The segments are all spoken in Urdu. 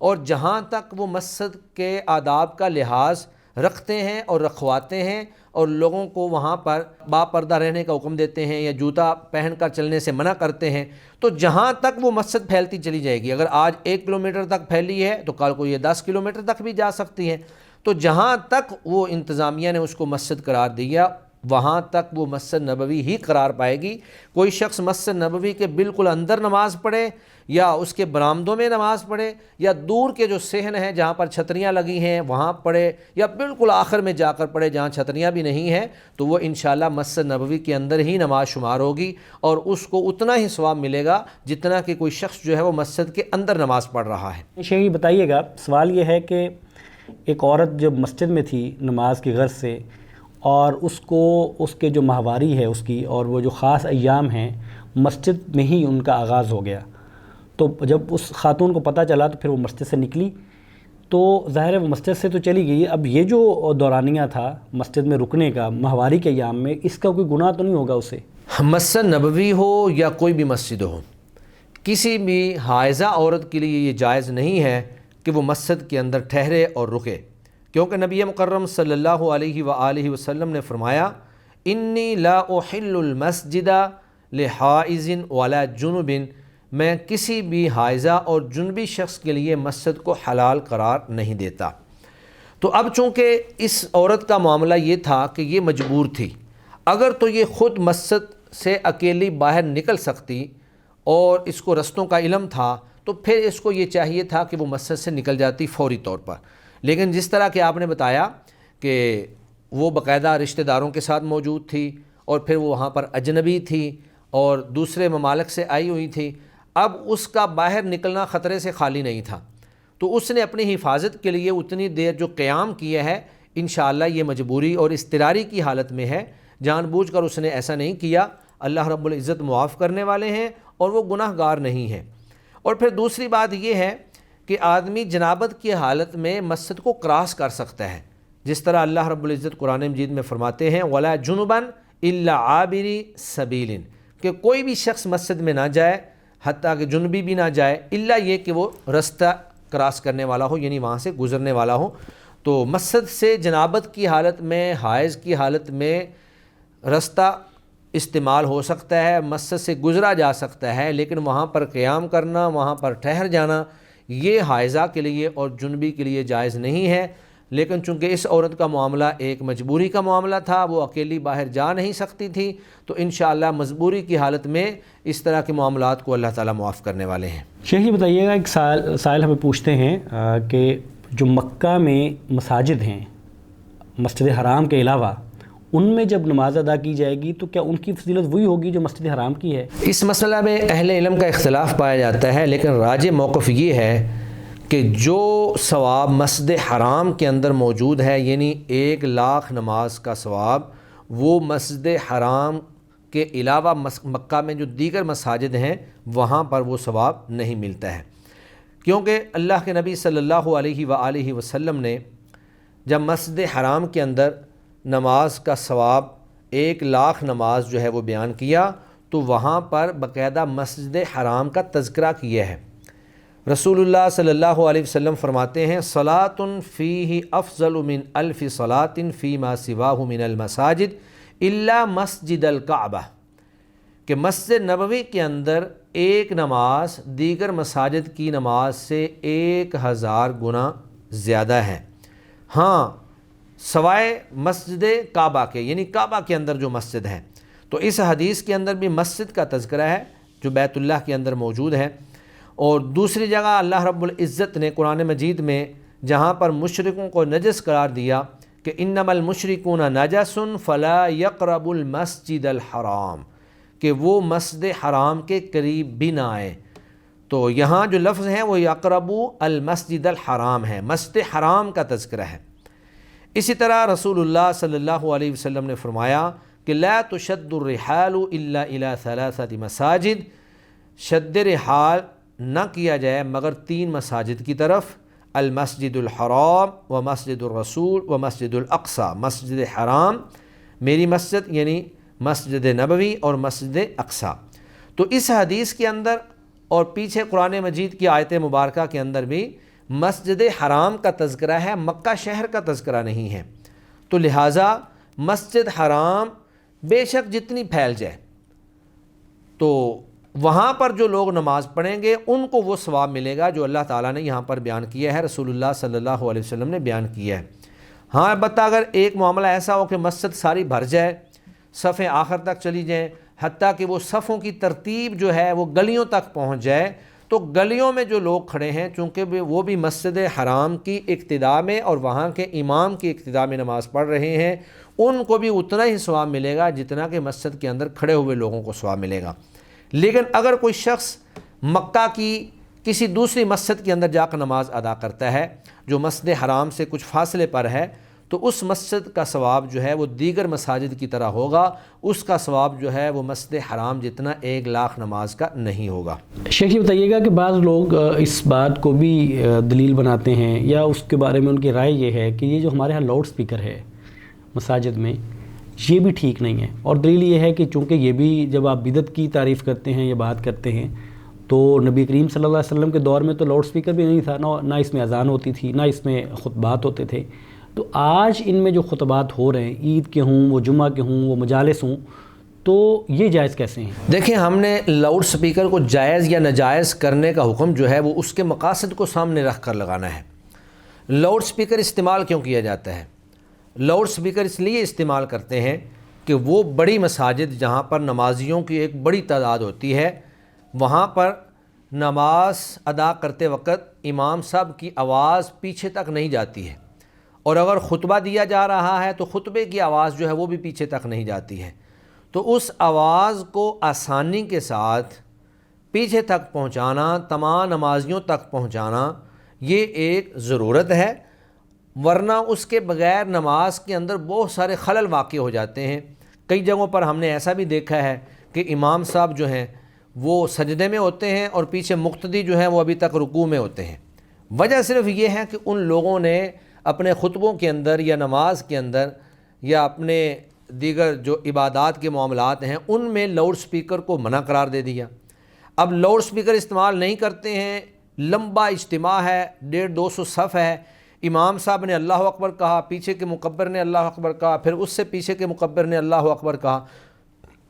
اور جہاں تک وہ مسجد کے آداب کا لحاظ رکھتے ہیں اور رکھواتے ہیں اور لوگوں کو وہاں پر با پردہ رہنے کا حکم دیتے ہیں یا جوتا پہن کر چلنے سے منع کرتے ہیں، تو جہاں تک وہ مسجد پھیلتی چلی جائے گی، اگر آج 1 کلومیٹر تک پھیلی ہے تو کل کو یہ 10 کلومیٹر تک بھی جا سکتی ہے، تو جہاں تک وہ انتظامیہ نے اس کو مسجد قرار دیا وہاں تک وہ مسجد نبوی ہی قرار پائے گی۔ کوئی شخص مسجد نبوی کے بالکل اندر نماز پڑھے یا اس کے برآمدوں میں نماز پڑھے یا دور کے جو صحن ہیں جہاں پر چھتریاں لگی ہیں وہاں پڑھے یا بالکل آخر میں جا کر پڑھے جہاں چھتریاں بھی نہیں ہیں، تو وہ انشاءاللہ مسجد نبوی کے اندر ہی نماز شمار ہوگی اور اس کو اتنا ہی ثواب ملے گا جتنا کہ کوئی شخص جو ہے وہ مسجد کے اندر نماز پڑھ رہا ہے۔ شیخ یہ بتائیے گا، سوال یہ ہے کہ ایک عورت جب مسجد میں تھی نماز کی غرض سے اور اس کو اس کے جو ماہواری ہے اس کی اور وہ جو خاص ایام ہیں مسجد میں ہی ان کا آغاز ہو گیا، تو جب اس خاتون کو پتہ چلا تو پھر وہ مسجد سے نکلی، تو ظاہر ہے وہ مسجد سے تو چلی گئی، اب یہ جو دورانیہ تھا مسجد میں رکنے کا ماہواری کے ایام میں، اس کا کوئی گناہ تو نہیں ہوگا اسے؟ مسجد نبوی ہو یا کوئی بھی مسجد ہو، کسی بھی حائضہ عورت کے لیے یہ جائز نہیں ہے کہ وہ مسجد کے اندر ٹھہرے اور رکے، کیونکہ نبی مکرم صلی اللہ علیہ وآلہ وسلم نے فرمایا انی لا احل المسجد لحائض ولا جنب، میں کسی بھی حائضہ اور جنبی شخص کے لیے مسجد کو حلال قرار نہیں دیتا۔ تو اب چونکہ اس عورت کا معاملہ یہ تھا کہ یہ مجبور تھی، اگر تو یہ خود مسجد سے اکیلی باہر نکل سکتی اور اس کو رستوں کا علم تھا تو پھر اس کو یہ چاہیے تھا کہ وہ مسجد سے نکل جاتی فوری طور پر، لیکن جس طرح کہ آپ نے بتایا کہ وہ باقاعدہ رشتہ داروں کے ساتھ موجود تھی اور پھر وہ وہاں پر اجنبی تھی اور دوسرے ممالک سے آئی ہوئی تھی، اب اس کا باہر نکلنا خطرے سے خالی نہیں تھا، تو اس نے اپنی حفاظت کے لیے اتنی دیر جو قیام کیا ہے انشاءاللہ یہ مجبوری اور اضطراری کی حالت میں ہے، جان بوجھ کر اس نے ایسا نہیں کیا، اللہ رب العزت معاف کرنے والے ہیں اور وہ گناہ گار نہیں ہیں۔ اور پھر دوسری بات یہ ہے کہ آدمی جنابت کی حالت میں مسجد کو کراس کر سکتا ہے، جس طرح اللہ رب العزت قرآن مجید میں فرماتے ہیں وَلَا جُنُبًا إِلَّا عَابِرِ سَبِيلٍ، کہ کوئی بھی شخص مسجد میں نہ جائے حتیٰ کہ جنبی بھی نہ جائے الا یہ کہ وہ رستہ کراس کرنے والا ہو، یعنی وہاں سے گزرنے والا ہو۔ تو مسجد سے جنابت کی حالت میں حائض کی حالت میں رستہ استعمال ہو سکتا ہے، مسجد سے گزرا جا سکتا ہے، لیکن وہاں پر قیام کرنا، وہاں پر ٹھہر جانا یہ حائضہ کے لیے اور جنبی کے لیے جائز نہیں ہے۔ لیکن چونکہ اس عورت کا معاملہ ایک مجبوری کا معاملہ تھا، وہ اکیلی باہر جا نہیں سکتی تھی، تو انشاءاللہ مجبوری کی حالت میں اس طرح کے معاملات کو اللہ تعالیٰ معاف کرنے والے ہیں۔ شیخ یہ بتائیے گا، ایک سائل ہمیں پوچھتے ہیں کہ جو مکہ میں مساجد ہیں مسجد حرام کے علاوہ، ان میں جب نماز ادا کی جائے گی تو کیا ان کی فضیلت وہی ہوگی جو مسجد حرام کی ہے؟ اس مسئلہ میں اہل علم کا اختلاف پایا جاتا ہے، لیکن راجح موقف یہ ہے کہ جو ثواب مسجد حرام کے اندر موجود ہے، یعنی 1,00,000 نماز کا ثواب، وہ مسجد حرام کے علاوہ مکہ میں جو دیگر مساجد ہیں وہاں پر وہ ثواب نہیں ملتا ہے، کیونکہ اللہ کے نبی صلی اللہ علیہ وآلہ وسلم نے جب مسجد حرام کے اندر نماز کا ثواب 1,00,000 نماز جو ہے وہ بیان کیا تو وہاں پر باقاعدہ مسجد حرام کا تذکرہ کیا ہے۔ رسول اللہ صلی اللہ علیہ وسلم فرماتے ہیں صلاۃ فیہ افضل من 1000 صلاۃ فیما سواہ من المساجد الا مسجد الکعبہ، کہ مسجد نبوی کے اندر ایک نماز دیگر مساجد کی نماز سے 1000 گنا زیادہ ہے، ہاں سوائے مسجد کعبہ کے، یعنی کعبہ کے اندر جو مسجد ہے۔ تو اس حدیث کے اندر بھی مسجد کا تذکرہ ہے جو بیت اللہ کے اندر موجود ہے، اور دوسری جگہ اللہ رب العزت نے قرآن مجید میں جہاں پر مشرکوں کو نجس قرار دیا کہ انما المشرکون نجس فلا یقربوا المسجد الحرام، کہ وہ مسجد حرام کے قریب بھی نہ آئیں، تو یہاں جو لفظ ہیں وہ یقربوا المسجد الحرام ہے، مسجد حرام کا تذکرہ ہے۔ اسی طرح رسول اللہ صلی اللہ علیہ وسلم نے فرمایا کہ لا تشد الرحال الا الى 3 مساجد، شد رحال نہ کیا جائے مگر 3 مساجد کی طرف، المسجد الحرام و مسجد الرسول و مسجد الاقصی، مسجد حرام میری مسجد یعنی مسجد نبوی اور مسجد اقصی۔ تو اس حدیث کے اندر اور پیچھے قرآن مجید کی آیت مبارکہ کے اندر بھی مسجد حرام کا تذکرہ ہے، مکہ شہر کا تذکرہ نہیں ہے۔ تو لہٰذا مسجد حرام بے شک جتنی پھیل جائے تو وہاں پر جو لوگ نماز پڑھیں گے ان کو وہ ثواب ملے گا جو اللہ تعالیٰ نے یہاں پر بیان کیا ہے، رسول اللہ صلی اللہ علیہ وسلم نے بیان کیا ہے۔ ہاں البتہ اگر ایک معاملہ ایسا ہو کہ مسجد ساری بھر جائے، صفیں آخر تک چلی جائیں، حتیٰ کہ وہ صفوں کی ترتیب جو ہے وہ گلیوں تک پہنچ جائے، تو گلیوں میں جو لوگ کھڑے ہیں چونکہ وہ بھی مسجد حرام کی اقتداء میں اور وہاں کے امام کی اقتداء میں نماز پڑھ رہے ہیں، ان کو بھی اتنا ہی ثواب ملے گا جتنا کہ مسجد کے اندر کھڑے ہوئے لوگوں کو ثواب ملے گا۔ لیکن اگر کوئی شخص مکہ کی کسی دوسری مسجد کے اندر جا کر نماز ادا کرتا ہے جو مسجد حرام سے کچھ فاصلے پر ہے، تو اس مسجد کا ثواب جو ہے وہ دیگر مساجد کی طرح ہوگا، اس کا ثواب جو ہے وہ مسجد حرام جتنا 1,00,000 نماز کا نہیں ہوگا۔ شیخ یہ بتائیے گا کہ بعض لوگ اس بات کو بھی دلیل بناتے ہیں یا اس کے بارے میں ان کی رائے یہ ہے کہ یہ جو ہمارے ہاں لاؤڈ سپیکر ہے مساجد میں یہ بھی ٹھیک نہیں ہے، اور دلیل یہ ہے کہ چونکہ یہ بھی جب آپ بدعت کی تعریف کرتے ہیں یا بات کرتے ہیں تو نبی کریم صلی اللہ علیہ وسلم کے دور میں تو لاؤڈ سپیکر بھی نہیں تھا، نہ اس میں اذان ہوتی تھی، نہ اس میں خطبات ہوتے تھے۔ تو آج ان میں جو خطبات ہو رہے ہیں، عید کے ہوں، وہ جمعہ کے ہوں، وہ مجالس ہوں، تو یہ جائز کیسے ہیں؟ دیکھیں، ہم نے لاؤڈ سپیکر کو جائز یا ناجائز کرنے کا حکم جو ہے وہ اس کے مقاصد کو سامنے رکھ کر لگانا ہے۔ لاؤڈ سپیکر استعمال کیوں کیا جاتا ہے؟ لاؤڈ سپیکر اس لیے استعمال کرتے ہیں کہ وہ بڑی مساجد جہاں پر نمازیوں کی ایک بڑی تعداد ہوتی ہے، وہاں پر نماز ادا کرتے وقت امام صاحب کی آواز پیچھے تک نہیں جاتی ہے، اور اگر خطبہ دیا جا رہا ہے تو خطبے کی آواز جو ہے وہ بھی پیچھے تک نہیں جاتی ہے۔ تو اس آواز کو آسانی کے ساتھ پیچھے تک پہنچانا، تمام نمازیوں تک پہنچانا، یہ ایک ضرورت ہے، ورنہ اس کے بغیر نماز کے اندر بہت سارے خلل واقع ہو جاتے ہیں۔ کئی جگہوں پر ہم نے ایسا بھی دیکھا ہے کہ امام صاحب جو ہیں وہ سجدے میں ہوتے ہیں اور پیچھے مقتدی جو ہیں وہ ابھی تک رکوع میں ہوتے ہیں۔ وجہ صرف یہ ہے کہ ان لوگوں نے اپنے خطبوں کے اندر یا نماز کے اندر یا اپنے دیگر جو عبادات کے معاملات ہیں ان میں لاؤڈ سپیکر کو منع قرار دے دیا۔ اب لاؤڈ سپیکر استعمال نہیں کرتے ہیں، لمبا اجتماع ہے، 150-200 صف ہے، امام صاحب نے اللہ اکبر کہا، پیچھے کے مکبر نے اللہ اکبر کہا، پھر اس سے پیچھے کے مکبر نے اللہ اکبر کہا،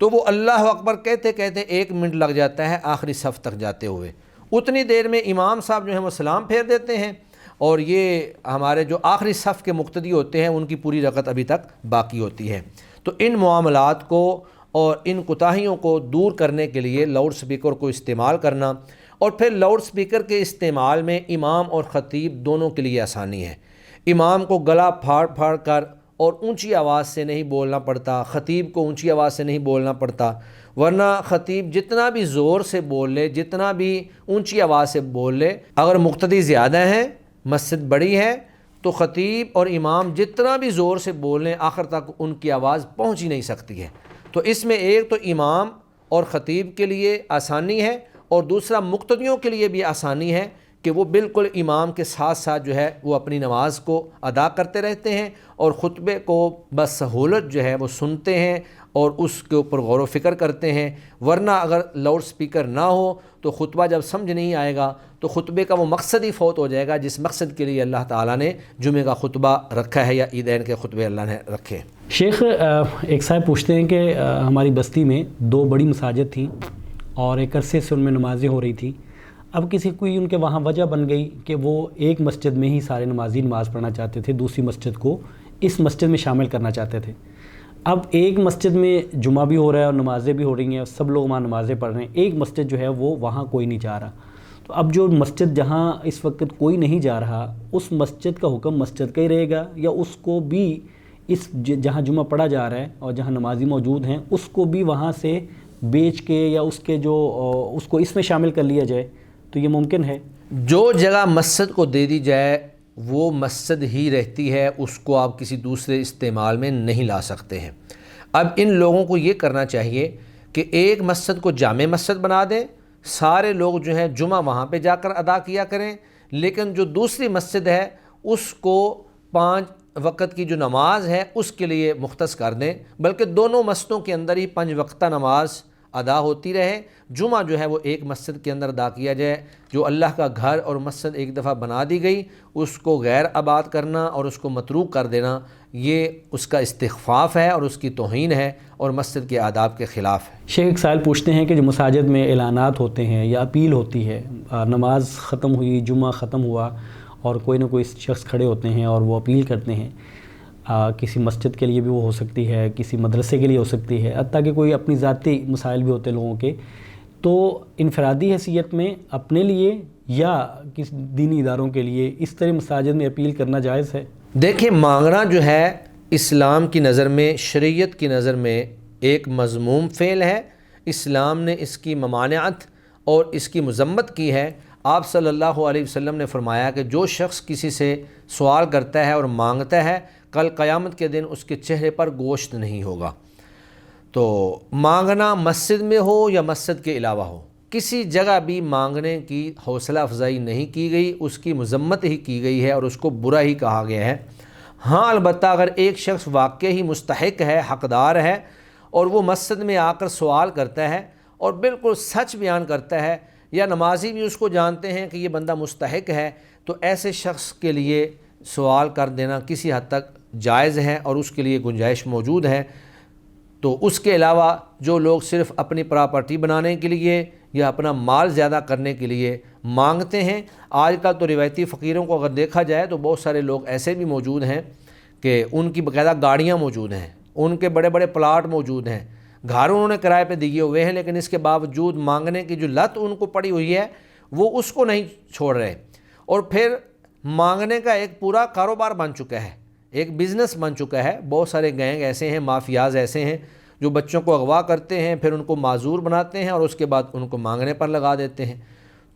تو وہ اللہ اکبر کہتے کہتے 1 منٹ لگ جاتا ہے آخری صف تک جاتے ہوئے۔ اتنی دیر میں امام صاحب جو ہیں وہ سلام پھیر دیتے ہیں، اور یہ ہمارے جو آخری صف کے مقتدی ہوتے ہیں ان کی پوری رکعت ابھی تک باقی ہوتی ہے۔ تو ان معاملات کو اور ان کوتاہیوں کو دور کرنے کے لیے لاؤڈ سپیکر کو استعمال کرنا، اور پھر لاؤڈ سپیکر کے استعمال میں امام اور خطیب دونوں کے لیے آسانی ہے۔ امام کو گلا پھاڑ پھاڑ کر اور اونچی آواز سے نہیں بولنا پڑتا، خطیب کو اونچی آواز سے نہیں بولنا پڑتا، ورنہ خطیب جتنا بھی زور سے بول لے، جتنا بھی اونچی آواز سے بول لے، اگر مقتدی زیادہ ہیں، مسجد بڑی ہے، تو خطیب اور امام جتنا بھی زور سے بول لیں آخر تک ان کی آواز پہنچ ہی نہیں سکتی ہے۔ تو اس میں ایک تو امام اور خطیب کے لیے آسانی ہے، اور دوسرا مقتدیوں کے لیے بھی آسانی ہے کہ وہ بالکل امام کے ساتھ ساتھ جو ہے وہ اپنی نماز کو ادا کرتے رہتے ہیں، اور خطبے کو بس سہولت جو ہے وہ سنتے ہیں اور اس کے اوپر غور و فکر کرتے ہیں۔ ورنہ اگر لاؤڈ سپیکر نہ ہو تو خطبہ جب سمجھ نہیں آئے گا تو خطبے کا وہ مقصد ہی فوت ہو جائے گا جس مقصد کے لیے اللہ تعالیٰ نے جمعہ کا خطبہ رکھا ہے یا عیدین کے خطبے اللہ نے رکھے۔ شیخ ایک صاحب پوچھتے ہیں کہ ہماری بستی میں 2 بڑی مساجد تھیں اور ایک عرصے سے ان میں نمازیں ہو رہی تھیں۔ اب کسی کوئی ان کے وہاں وجہ بن گئی کہ وہ ایک مسجد میں ہی سارے نمازی نماز پڑھنا چاہتے تھے، دوسری مسجد کو اس مسجد میں شامل کرنا چاہتے تھے۔ اب ایک مسجد میں جمعہ بھی ہو رہا ہے اور نمازیں بھی ہو رہی ہیں اور سب لوگ وہاں نمازیں پڑھ رہے ہیں، ایک مسجد جو ہے وہ وہاں کوئی نہیں جا رہا۔ تو اب جو مسجد جہاں اس وقت کوئی نہیں جا رہا، اس مسجد کا حکم مسجد کا ہی رہے گا، یا اس کو بھی اس جہاں جمعہ پڑھا جا رہا ہے اور جہاں نمازی موجود ہیں اس کو بھی وہاں سے بیچ کے یا اس کے جو اس کو اس میں شامل کر لیا جائے؟ تو یہ ممکن ہے؟ جو جگہ مسجد کو دے دی جائے وہ مسجد ہی رہتی ہے، اس کو آپ کسی دوسرے استعمال میں نہیں لا سکتے ہیں۔ اب ان لوگوں کو یہ کرنا چاہیے کہ ایک مسجد کو جامع مسجد بنا دیں، سارے لوگ جو ہیں جمعہ وہاں پہ جا کر ادا کیا کریں، لیکن جو دوسری مسجد ہے اس کو 5 وقت کی جو نماز ہے اس کے لیے مختص کر دیں، بلکہ دونوں مسجدوں کے اندر ہی 5 وقتہ نماز ادا ہوتی رہے. جمعہ جو ہے وہ ایک مسجد کے اندر ادا کیا جائے. جو اللہ کا گھر اور مسجد ایک دفعہ بنا دی گئی اس کو غیر آباد کرنا اور اس کو متروک کر دینا یہ اس کا استخفاف ہے اور اس کی توہین ہے اور مسجد کے آداب کے خلاف ہے. شیخ ایک سائل پوچھتے ہیں کہ جو مساجد میں اعلانات ہوتے ہیں یا اپیل ہوتی ہے، نماز ختم ہوئی، جمعہ ختم ہوا اور کوئی نہ کوئی شخص کھڑے ہوتے ہیں اور وہ اپیل کرتے ہیں، کسی مسجد کے لیے بھی وہ ہو سکتی ہے، کسی مدرسے کے لیے ہو سکتی ہے، حتیٰ کہ کوئی اپنی ذاتی مسائل بھی ہوتے ہیں لوگوں کے، تو انفرادی حیثیت میں اپنے لیے یا کسی دینی اداروں کے لیے اس طرح مساجد میں اپیل کرنا جائز ہے؟ دیکھیں، مانگنا جو ہے اسلام کی نظر میں، شریعت کی نظر میں ایک مذموم فعل ہے. اسلام نے اس کی ممانعت اور اس کی مذمت کی ہے. آپ صلی اللہ علیہ وسلم نے فرمایا کہ جو شخص کسی سے سوال کرتا ہے اور مانگتا ہے کل قیامت کے دن اس کے چہرے پر گوشت نہیں ہوگا. تو مانگنا مسجد میں ہو یا مسجد کے علاوہ ہو، کسی جگہ بھی مانگنے کی حوصلہ افزائی نہیں کی گئی، اس کی مذمت ہی کی گئی ہے اور اس کو برا ہی کہا گیا ہے. ہاں البتہ اگر ایک شخص واقعی مستحق ہے، حقدار ہے اور وہ مسجد میں آ کر سوال کرتا ہے اور بالکل سچ بیان کرتا ہے یا نمازی بھی اس کو جانتے ہیں کہ یہ بندہ مستحق ہے، تو ایسے شخص کے لیے سوال کر دینا کسی حد تک جائز ہے اور اس کے لیے گنجائش موجود ہے. تو اس کے علاوہ جو لوگ صرف اپنی پراپرٹی بنانے کے لیے یا اپنا مال زیادہ کرنے کے لیے مانگتے ہیں، آج کل تو روایتی فقیروں کو اگر دیکھا جائے تو بہت سارے لوگ ایسے بھی موجود ہیں کہ ان کی باقاعدہ گاڑیاں موجود ہیں، ان کے بڑے بڑے پلاٹ موجود ہیں، گھر انہوں نے کرائے پہ دیے ہوئے ہیں، لیکن اس کے باوجود مانگنے کی جو لت ان کو پڑی ہوئی ہے وہ اس کو نہیں چھوڑ رہے. اور پھر مانگنے کا ایک پورا کاروبار بن چکا ہے، ایک بزنس بن چکا ہے. بہت سارے گینگ ایسے ہیں، مافیاز ایسے ہیں جو بچوں کو اغوا کرتے ہیں، پھر ان کو معذور بناتے ہیں اور اس کے بعد ان کو مانگنے پر لگا دیتے ہیں.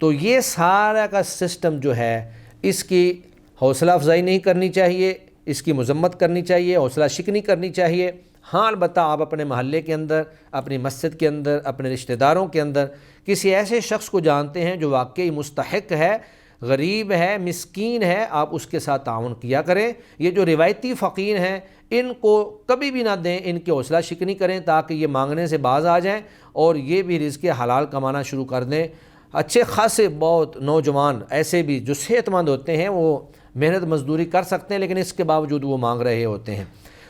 تو یہ سارا کا سسٹم جو ہے اس کی حوصلہ افزائی نہیں کرنی چاہیے، اس کی مذمت کرنی چاہیے، حوصلہ شکنی کرنی چاہیے. ہاں البتہ آپ اپنے محلے کے اندر، اپنی مسجد کے اندر، اپنے رشتہ داروں کے اندر کسی ایسے شخص کو جانتے ہیں جو واقعی مستحق ہے، غریب ہے، مسکین ہے، آپ اس کے ساتھ تعاون کیا کریں. یہ جو روایتی فقیر ہیں ان کو کبھی بھی نہ دیں، ان کی حوصلہ شکنی کریں تاکہ یہ مانگنے سے باز آ جائیں اور یہ بھی رزق حلال کمانا شروع کر دیں. اچھے خاصے بہت نوجوان ایسے بھی جو صحت مند ہوتے ہیں وہ محنت مزدوری کر سکتے ہیں لیکن اس کے باوجود وہ مانگ رہے ہوتے ہیں.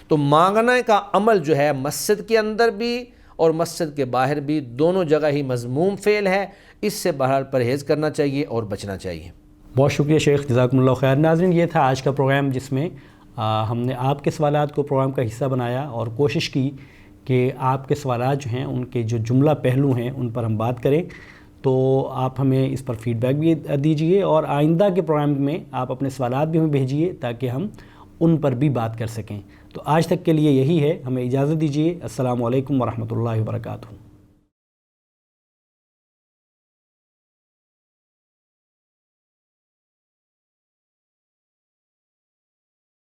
تو مانگنے کا عمل جو ہے مسجد کے اندر بھی اور مسجد کے باہر بھی دونوں جگہ ہی مذموم فعل ہے. اس سے بہرحال پرہیز کرنا چاہیے اور بچنا چاہیے. بہت شکریہ شیخ، جزاکم اللہ خیر. ناظرین، یہ تھا آج کا پروگرام جس میں ہم نے آپ کے سوالات کو پروگرام کا حصہ بنایا اور کوشش کی کہ آپ کے سوالات جو ہیں ان کے جو جملہ پہلو ہیں ان پر ہم بات کریں. تو آپ ہمیں اس پر فیڈ بیک بھی دیجیے اور آئندہ کے پروگرام میں آپ اپنے سوالات بھی ہمیں بھیجیے تاکہ ہم ان پر بھی بات کر سکیں. تو آج تک کے لیے یہی ہے، ہمیں اجازت دیجیے. السلام علیکم ورحمۃ اللہ وبرکاتہ.